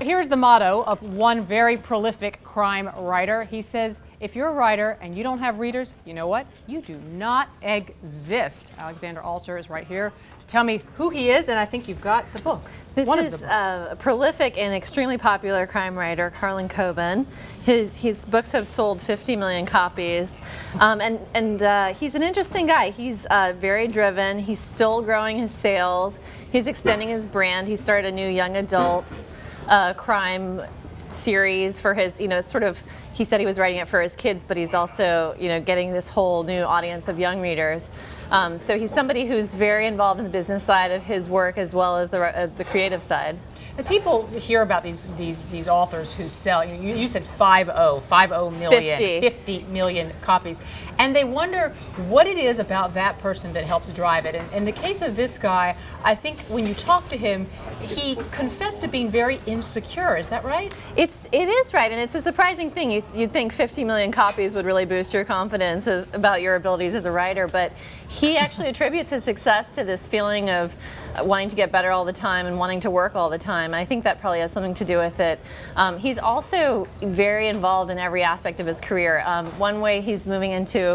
here's the motto of one very prolific crime writer. He says, if you're a writer and you don't have readers, you know what? You do not exist. Alexandra Alter is right here to tell me who he is, and I think you've got the book. This is a prolific and extremely popular crime writer, Harlan Coben. His books have sold 50 million copies, and he's an interesting guy. He's very driven. He's still growing his sales. He's extending his brand. He started a new young adult crime series for his, sort of, he said he was writing it for his kids, but he's also, getting this whole new audience of young readers. So he's somebody who's very involved in the business side of his work as well as the creative side. And people hear about these authors who sell, you said 50 million, 50 million copies, and they wonder what it is about that person that helps drive it. And in the case of this guy, I think when you talk to him, he confessed to being very insecure. Is that right? It is right, and it's a surprising thing. You'd think 50 million copies would really boost your confidence about your abilities as a writer, but he actually attributes his success to this feeling of wanting to get better all the time and wanting to work all the time. I think that probably has something to do with it. He's also very involved in every aspect of his career. One way he's moving into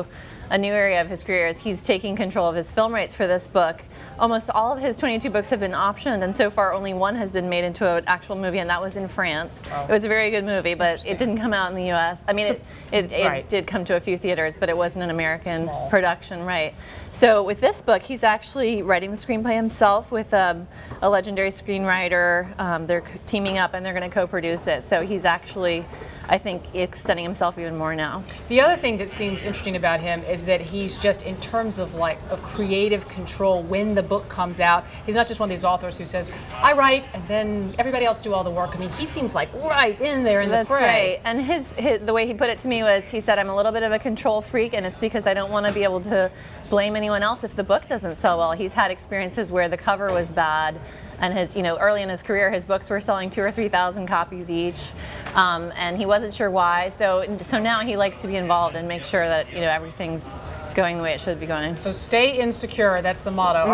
a new area of his career is he's taking control of his film rights for this book. Almost all of his 22 books have been optioned, and so far only one has been made into an actual movie, and that was in France. Oh. It was a very good movie, but it didn't come out in the U.S. I mean, it did come to a few theaters, but it wasn't an American production, right? So with this book, he's actually writing the screenplay himself with a legendary screenwriter. They're teaming up, and they're going to co-produce it. So he's actually, I think, extending himself even more now. The other thing that seems interesting about him is that he's just, in terms of creative control when the book comes out, he's not just one of these authors who says, I write and then everybody else do all the work. I mean, he seems like right in there in the fray. That's right. And the way he put it to me was, he said, I'm a little bit of a control freak, and it's because I don't want to be able to blame anyone else if the book doesn't sell well. He's had experiences where the cover was bad, and his, early in his career, his books were selling 2,000 or 3,000 copies each, and he wasn't sure why. So now he likes to be involved and make sure that everything's going the way it should be going. So stay insecure. That's the motto. Right.